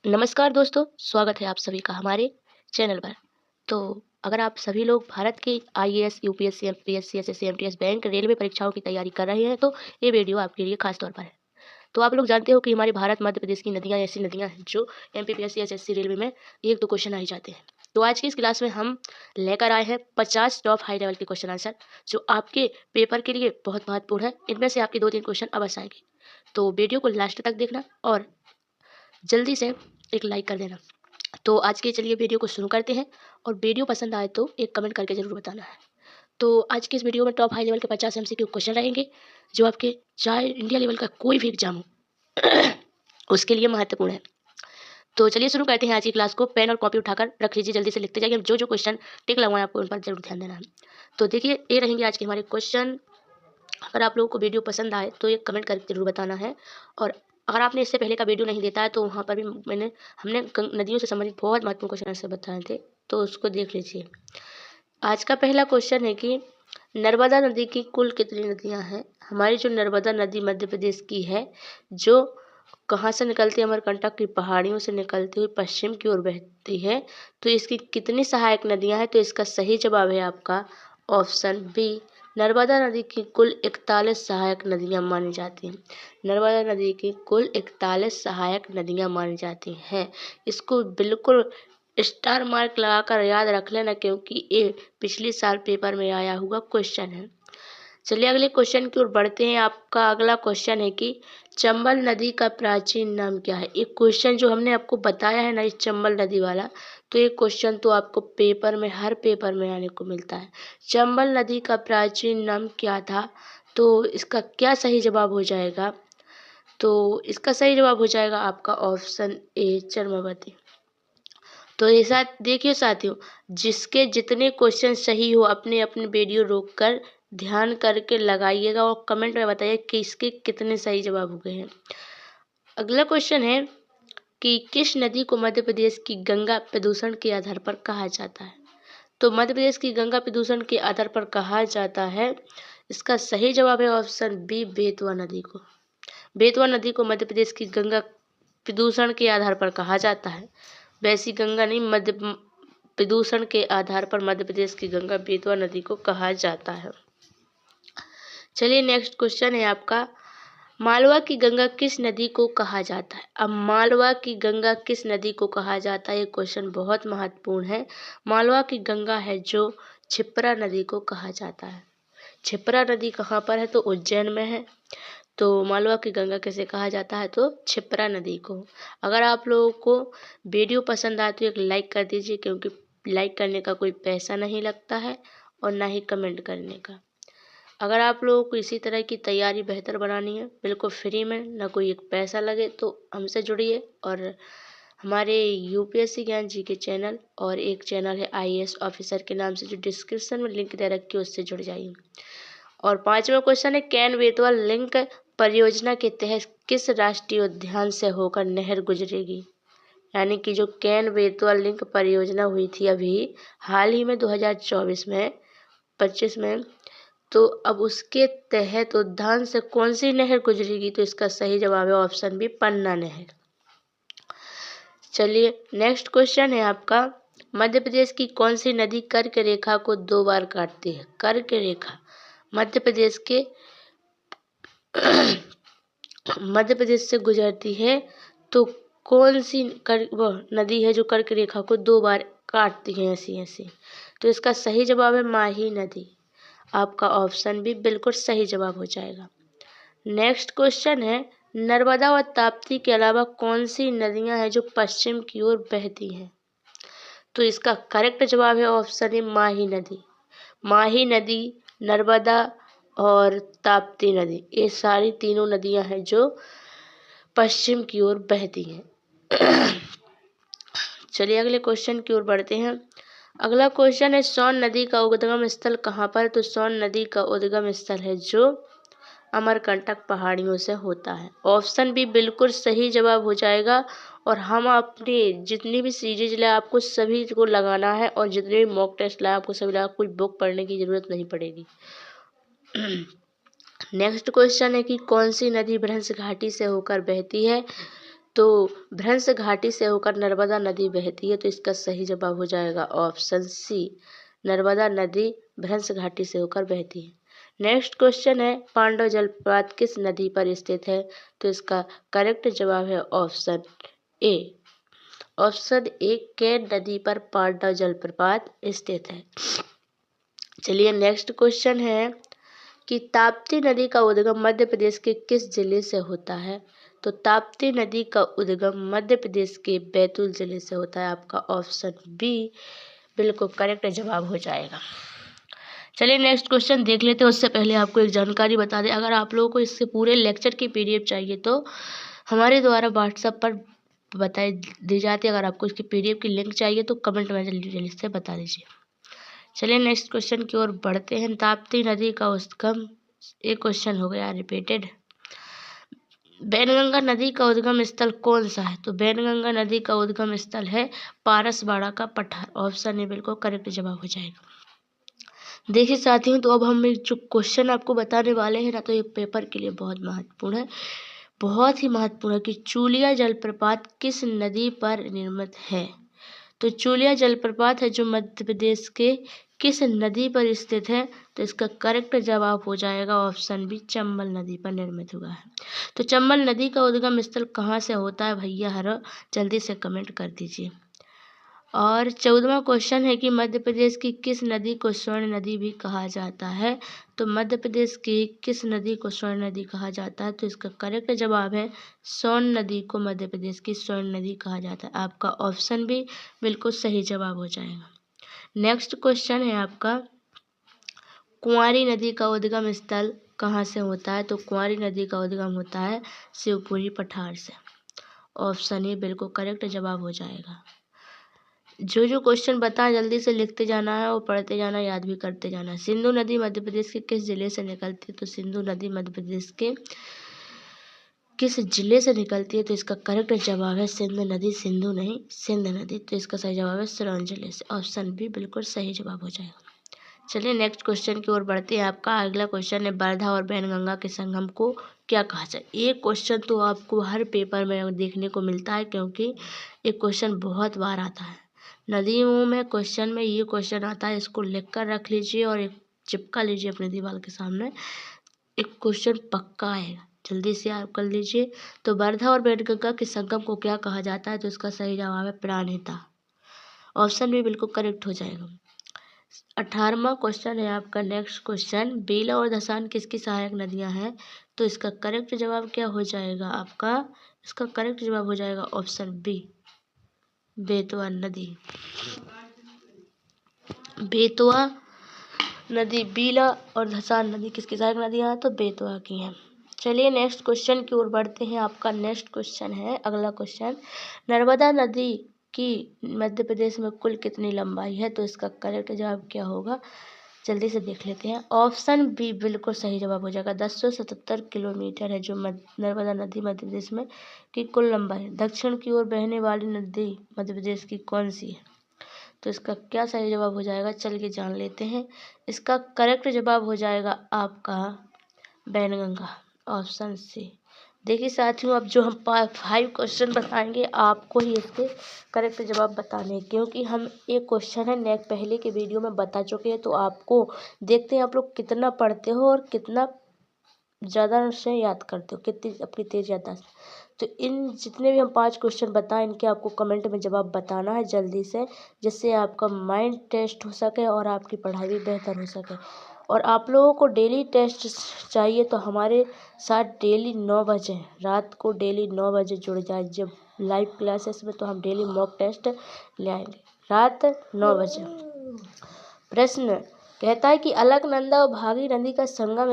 नमस्कार दोस्तों, स्वागत है आप सभी का हमारे चैनल पर। तो अगर आप सभी लोग भारत के IAS, UPSC, MPSC, SSC, MTS, bank, railway परीक्षाओं की तैयारी कर रहे हैं तो ये वीडियो आपके लिए खास तौर पर है। तो आप लोग जानते हो कि हमारे भारत, मध्य प्रदेश की नदियाँ ऐसी नदियाँ हैं जो एमपीपीएससी, एसएससी, रेलवे में 1-2 क्वेश्चन आ ही जाते हैं। तो आज की इस क्लास में हम लेकर आए हैं 50 टॉप हाई लेवल के क्वेश्चन आंसर जो आपके पेपर के लिए बहुत महत्वपूर्ण है। इनमें से आपके 2-3 क्वेश्चन अवश्य आएँगे। तो वीडियो को लास्ट तक देखना और जल्दी से एक लाइक कर देना। तो आज के चलिए वीडियो को शुरू करते हैं और वीडियो पसंद आए तो एक कमेंट करके ज़रूर बताना है। तो आज के इस वीडियो में टॉप हाई लेवल के 50 एमसीक्यू क्वेश्चन रहेंगे जो आपके चाहे इंडिया लेवल का कोई भी एग्जाम हो उसके लिए महत्वपूर्ण है। तो चलिए शुरू करते हैं आज की क्लास को। पेन और कॉपी उठाकर रख लीजिए, जल्दी से लिखते जाइए। जो जो क्वेश्चन टिक लगवाएं आपको उन पर जरूर ध्यान देना है। तो देखिए ये रहेंगे आज के हमारे क्वेश्चन। अगर आप लोगों को वीडियो पसंद आए तो एक कमेंट करके ज़रूर बताना है। और अगर आपने इससे पहले का वीडियो नहीं देखा है तो वहाँ पर भी हमने नदियों से संबंधित बहुत महत्वपूर्ण क्वेश्चन आंसर बताए थे, तो उसको देख लीजिए। आज का पहला क्वेश्चन है कि नर्मदा नदी की कुल कितनी नदियाँ हैं। हमारी जो नर्मदा नदी मध्य प्रदेश की है, जो कहाँ से निकलती है, अमरकंटक की पहाड़ियों से निकलती हुई पश्चिम की ओर बहती है। तो इसकी कितनी सहायक नदियाँ हैं, तो इसका सही जवाब है आपका ऑप्शन बी। नर्मदा नदी की कुल 41 सहायक नदियाँ मानी जाती हैं। नर्मदा नदी की कुल 41 सहायक नदियाँ मानी जाती हैं। इसको बिल्कुल स्टार मार्क लगाकर याद रख लेना क्योंकि ये पिछले साल पेपर में आया हुआ क्वेश्चन है। चलिए अगले क्वेश्चन की ओर बढ़ते हैं। आपका अगला क्वेश्चन है कि चंबल नदी का प्राचीन नाम क्या है। एक क्वेश्चन जो हमने आपको बताया है ना, इस चंबल नदी वाला, तो ये क्वेश्चन तो आपको पेपर में, हर पेपर में आने को मिलता है। चंबल नदी का प्राचीन नाम क्या था, तो इसका क्या सही जवाब हो जाएगा, तो इसका सही जवाब हो जाएगा आपका ऑप्शन ए चर्मवती। तो ये साथ देखिए साथियों, जिसके जितने क्वेश्चन सही हो अपने अपने वीडियो रोक कर ध्यान करके लगाइएगा और कमेंट में बताइए कि इसके कितने सही जवाब हो गए हैं। अगला क्वेश्चन है कि किस नदी को मध्य प्रदेश की गंगा प्रदूषण के आधार पर कहा जाता है। तो मध्य प्रदेश की गंगा प्रदूषण के आधार पर कहा जाता है, इसका सही जवाब है ऑप्शन बी बेतवा नदी को। बेतवा नदी को मध्य प्रदेश की गंगा प्रदूषण के आधार पर कहा जाता है। वैसी गंगा नहीं, मध्य प्रदूषण के आधार पर मध्य प्रदेश की गंगा बेतवा नदी को कहा जाता है। चलिए नेक्स्ट क्वेश्चन है आपका, मालवा की गंगा किस नदी को कहा जाता है। अब मालवा की गंगा किस नदी को कहा जाता है, ये क्वेश्चन बहुत महत्वपूर्ण है। मालवा की गंगा है जो क्षिप्रा नदी को कहा जाता है। क्षिप्रा नदी कहाँ पर है, तो उज्जैन में है। तो मालवा की गंगा कैसे कहा जाता है, तो क्षिप्रा नदी को। अगर आप लोगों को वीडियो पसंद आए तो एक लाइक कर दीजिए क्योंकि लाइक करने का कोई पैसा नहीं लगता है और ना ही कमेंट करने का। अगर आप लोगों को इसी तरह की तैयारी बेहतर बनानी है, बिल्कुल फ्री में, ना कोई एक पैसा लगे, तो हमसे जुड़िए। और हमारे यूपीएससी ज्ञान जी के चैनल और एक चैनल है आईएएस ऑफिसर के नाम से, जो डिस्क्रिप्शन में लिंक दे रखी है, उससे जुड़ जाइए। और पांचवा क्वेश्चन है, कैन बेतवा लिंक परियोजना के तहत किस राष्ट्रीय उद्यान से होकर नहर गुजरेगी। यानी कि जो कैन बेतवा लिंक परियोजना हुई थी अभी हाल ही में 2024 में 25 में, तो अब उसके तहत उद्यान से कौन सी नहर गुजरेगी, तो इसका सही जवाब है ऑप्शन बी पन्ना नहर। चलिए नेक्स्ट क्वेश्चन है आपका, मध्य प्रदेश की कौन सी नदी कर्क रेखा को 2 बार काटती है। कर्क रेखा मध्य प्रदेश के मध्य प्रदेश से गुजरती है, तो कौन सी वह नदी है जो कर्क रेखा को 2 बार काटती है ऐसी ऐसी, तो इसका सही जवाब है माही नदी। आपका ऑप्शन भी बिल्कुल सही जवाब हो जाएगा। नेक्स्ट क्वेश्चन है, नर्मदा और ताप्ती के अलावा कौन सी नदियां हैं जो पश्चिम की ओर बहती हैं। तो इसका करेक्ट जवाब है ऑप्शन ए माही नदी। माही नदी, नर्मदा और ताप्ती नदी, ये सारी तीनों नदियां हैं जो पश्चिम की ओर बहती हैं। चलिए अगले क्वेश्चन की ओर बढ़ते हैं। अगला क्वेश्चन है, सोन नदी का उद्गम स्थल कहाँ पर। तो सोन नदी का उद्गम स्थल है जो अमरकंटक पहाड़ियों से होता है। ऑप्शन बी बिल्कुल सही जवाब हो जाएगा। और हम अपने जितनी भी सीरीज लाए आपको सभी को लगाना है और जितने भी मॉक टेस्ट लाए आपको सभी कोई बुक पढ़ने की जरूरत नहीं पड़ेगी। नेक्स्ट क्वेश्चन है कि कौन सी नदी भ्रंश घाटी से होकर बहती है। तो भ्रंश घाटी से होकर नर्मदा नदी बहती है, तो इसका सही जवाब हो जाएगा ऑप्शन सी, नर्मदा नदी भ्रंश घाटी से होकर बहती है। नेक्स्ट क्वेश्चन है, पांडव जलप्रपात किस नदी पर स्थित है? तो इसका करेक्ट जवाब है ऑप्शन ए, ऑप्शन ए, केन नदी पर पांडव जलप्रपात स्थित है। चलिए नेक्स्ट क्वेश्चन है कि ताप्ती नदी का उद्गम मध्य प्रदेश के किस जिले से होता है? तो ताप्ती नदी का उद्गम मध्य प्रदेश के बैतूल जिले से होता है। आपका ऑप्शन बी बिल्कुल करेक्ट जवाब हो जाएगा। चलिए नेक्स्ट क्वेश्चन देख लेते हैं। उससे पहले आपको एक जानकारी बता दें, अगर आप लोगों को इससे पूरे लेक्चर की PDF चाहिए तो हमारे द्वारा व्हाट्सएप पर बताई दी जाती है। अगर आपको इसकी PDF की लिंक चाहिए तो कमेंट में जल्दी से बता दीजिए। चलिए नेक्स्ट क्वेश्चन की ओर बढ़ते हैं। ताप्ती नदी का उद्गम, एक क्वेश्चन हो गया रिपीटेड। बैनगंगा नदी का उद्गम स्थल कौन सा है? तो बैनगंगा नदी का उद्गम स्थल है पारसबाड़ा का पठार। ऑप्शन ए बिल्कुल करेक्ट जवाब हो जाएगा। देखिए साथियों, तो अब हम जो क्वेश्चन आपको बताने वाले हैं ना, तो ये पेपर के लिए बहुत महत्वपूर्ण है, बहुत ही महत्वपूर्ण है कि चूलिया जलप्रपात किस नदी पर निर्मित है? तो चूलिया जलप्रपात है जो मध्य प्रदेश के किस नदी पर स्थित है? तो इसका करेक्ट जवाब हो जाएगा ऑप्शन बी, चंबल नदी पर निर्मित हुआ है। तो चंबल नदी का उद्गम स्थल कहाँ से होता है भैया? हर जल्दी से कमेंट कर दीजिए। और 14वां क्वेश्चन है कि मध्य प्रदेश की किस नदी को स्वर्ण नदी भी कहा जाता है? तो मध्य प्रदेश की किस नदी को स्वर्ण नदी कहा जाता है? तो इसका करेक्ट जवाब है सोन नदी को मध्य प्रदेश की स्वर्ण नदी कहा जाता है। आपका ऑप्शन भी बिल्कुल सही जवाब हो जाएगा। नेक्स्ट क्वेश्चन है आपका, कुंवारी नदी का उद्गम स्थल कहाँ से होता है? तो कुंवारी नदी का उद्गम होता है शिवपुरी पठार से। ऑप्शन ए बिल्कुल करेक्ट जवाब हो जाएगा। जो क्वेश्चन बताएं जल्दी से लिखते जाना है और पढ़ते जाना, याद भी करते जाना है। सिंधु नदी मध्य प्रदेश के किस जिले से निकलती है? तो सिंधु नदी मध्य प्रदेश के किस जिले से निकलती है? तो इसका करेक्ट जवाब है सिंध नदी, सिंधु नहीं सिंध नदी। तो इसका सही जवाब है सिरोंज जिले से। ऑप्शन बी बिल्कुल सही जवाब हो जाएगा। चलिए नेक्स्ट क्वेश्चन की ओर बढ़ते हैं। आपका अगला क्वेश्चन है, वर्धा और बैनगंगा के संगम को क्या कहा जाए? एक क्वेश्चन तो आपको हर पेपर में देखने को मिलता है, क्योंकि एक क्वेश्चन बहुत बार आता है नदियों में। क्वेश्चन में ये क्वेश्चन आता है, इसको लिख कर रख लीजिए और एक चिपका लीजिए अपने दीवार के सामने। एक क्वेश्चन पक्का आएगा, जल्दी से आप कर लीजिए। तो वर्धा और बैनगंगा के संगम को क्या कहा जाता है? तो इसका सही जवाब है प्राणहिता। ऑप्शन भी बिल्कुल करेक्ट हो जाएगा। 18वां क्वेश्चन है आपका नेक्स्ट क्वेश्चन, बेला और धसान किसकी सहायक नदियां हैं? तो इसका करेक्ट जवाब क्या हो जाएगा आपका? इसका करेक्ट जवाब हो जाएगा ऑप्शन बी, बेतवा नदी। बेतवा नदी, बीला और धसान नदी किसकी सहायक नदियां हैं? तो बेतवा की हैं। चलिए नेक्स्ट क्वेश्चन की ओर बढ़ते हैं। आपका नेक्स्ट क्वेश्चन है, अगला क्वेश्चन, नर्मदा नदी की मध्य प्रदेश में कुल कितनी लंबाई है? तो इसका करेक्ट जवाब क्या होगा? जल्दी से देख लेते हैं। ऑप्शन बी बिल्कुल सही जवाब हो जाएगा। 1077 किलोमीटर है जो नर्मदा नदी मध्य प्रदेश में की कुल लंबाई है। दक्षिण की ओर बहने वाली नदी मध्य प्रदेश की कौन सी है? तो इसका क्या सही जवाब हो जाएगा? चलिए जान लेते हैं। इसका करेक्ट जवाब हो जाएगा आपका बैनगंगा, ऑप्शन सी। देखिए साथियों, अब जो हम 5 क्वेश्चन बताएंगे आपको ही इसके करेक्ट जवाब बताने हैं, क्योंकि हम एक क्वेश्चन है नेक्स्ट पहले के वीडियो में बता चुके हैं। तो आपको देखते हैं आप लोग कितना पढ़ते हो और कितना ज़्यादा से याद करते हो, कितनी अपनी तेज याददाश्त। तो इन जितने भी हम 5 क्वेश्चन बताएं, इनके आपको कमेंट में जवाब बताना है जल्दी से, जिससे आपका माइंड टेस्ट हो सके और आपकी पढ़ाई भी बेहतर हो सके। और आप लोगों को डेली टेस्ट चाहिए तो हमारे साथ डेली 9 बजे रात को डेली 9 बजे जुड़ जाए जब लाइव क्लासेस में। तो हम डेली मॉक टेस्ट ले आएंगे रात 9 बजे। प्रश्न कहता है कि अलकनंदा और भागीरथी का संगम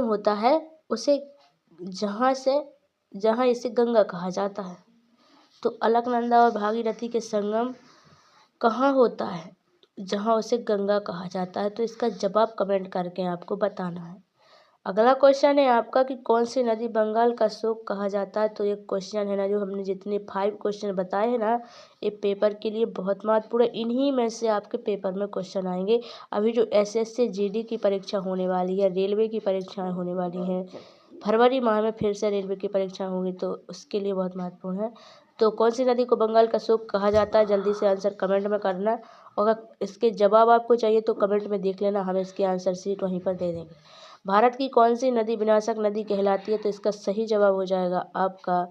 होता है उसे जहाँ इसे गंगा कहा जाता है। तो अलकनंदा और भागीरथी के संगम कहाँ होता है जहाँ उसे गंगा कहा जाता है? तो इसका जवाब कमेंट करके आपको बताना है। अगला क्वेश्चन है आपका कि कौन सी नदी बंगाल का शोक कहा जाता है? तो एक क्वेश्चन है ना, जो हमने जितने 5 क्वेश्चन बताए हैं ना, ये पेपर के लिए बहुत महत्वपूर्ण है। इन्हीं में से आपके पेपर में क्वेश्चन आएंगे। अभी जो SSC GD की परीक्षा होने वाली है, रेलवे की परीक्षाएं होने वाली हैं, फरवरी माह में फिर से रेलवे की परीक्षा होगी, तो उसके लिए बहुत महत्वपूर्ण है। तो कौन सी नदी को बंगाल का सूख कहा जाता है, जल्दी से आंसर कमेंट में करना। और अगर इसके जवाब आपको चाहिए तो कमेंट में देख लेना, हम इसकी आंसर शीट वहीं पर दे देंगे। भारत की कौन सी नदी विनाशक नदी कहलाती है, तो इसका सही जवाब हो जाएगा आपका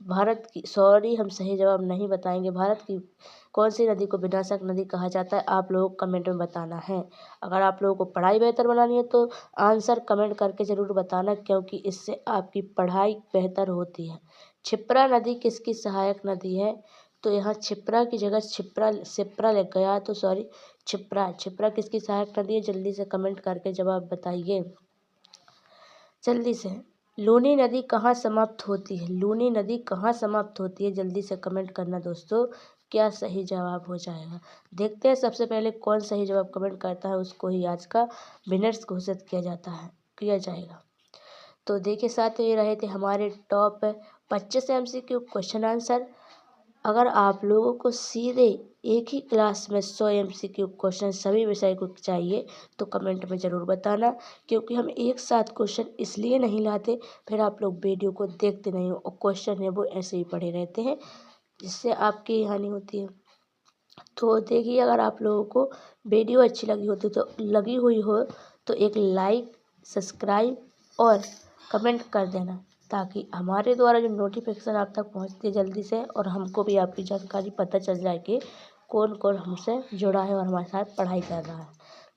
भारत की, सॉरी हम सही जवाब नहीं बताएंगे। भारत की कौन सी नदी को विनाशक नदी कहा जाता है, आप लोगों को कमेंट में बताना है। अगर आप लोगों को पढ़ाई बेहतर बनानी है तो आंसर कमेंट करके ज़रूर बताना, क्योंकि इससे आपकी पढ़ाई बेहतर होती है। क्षिप्रा नदी किसकी सहायक नदी है, तो यहाँ क्षिप्रा की जगह शिप्रा लग गया, तो सॉरी क्षिप्रा किसकी सहायक नदी है, जल्दी से कमेंट करके जवाब बताइए जल्दी से। लूनी नदी कहाँ समाप्त होती है, लूनी नदी कहाँ समाप्त होती है, जल्दी से कमेंट करना दोस्तों, क्या सही जवाब हो जाएगा। देखते हैं सबसे पहले कौन सही जवाब कमेंट करता है, उसको ही आज का विनर्स घोषित किया जाएगा। तो देखिए साथियों, ये रहे थे हमारे टॉप 25 MCQ क्वेश्चन आंसर। अगर आप लोगों को सीधे एक ही क्लास में 100 MCQ क्वेश्चन सभी विषय को चाहिए तो कमेंट में ज़रूर बताना, क्योंकि हम एक साथ क्वेश्चन इसलिए नहीं लाते, फिर आप लोग वीडियो को देखते नहीं हो और क्वेश्चन है वो ऐसे ही पड़े रहते हैं, जिससे आपकी हानि होती है। तो देखिए, अगर आप लोगों को वीडियो अच्छी लगी हुई हो तो एक लाइक, सब्सक्राइब और कमेंट कर देना, ताकि हमारे द्वारा जो नोटिफिकेशन आप तक पहुंचती है जल्दी से, और हमको भी आपकी जानकारी पता चल जाए कि कौन कौन हमसे जुड़ा है और हमारे साथ पढ़ाई कर रहा है।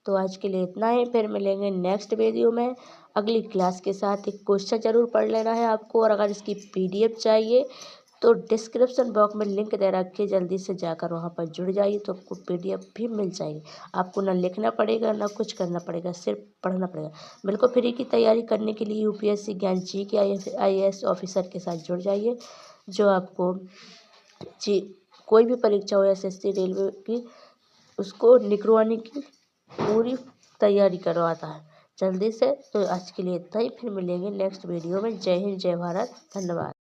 तो आज के लिए इतना ही, फिर मिलेंगे नेक्स्ट वीडियो में अगली क्लास के साथ। एक क्वेश्चन ज़रूर पढ़ लेना है आपको, और अगर इसकी PDF चाहिए तो डिस्क्रिप्शन बॉक्स में लिंक दे रखिए, जल्दी से जाकर वहाँ पर जुड़ जाइए तो आपको PDF भी मिल जाएगी। आपको ना लिखना पड़ेगा ना कुछ करना पड़ेगा, सिर्फ पढ़ना पड़ेगा। बिल्कुल फ्री की तैयारी करने के लिए UPSC ज्ञान GK IAS ऑफिसर के साथ जुड़ जाइए, जो आपको जी कोई भी परीक्षा हो, SSC रेलवे की, उसको निकलवाने की पूरी तैयारी करवाता है जल्दी से। तो आज के लिए इतना ही, फिर मिलेंगे नेक्स्ट वीडियो में। जय हिंद, जय भारत, धन्यवाद।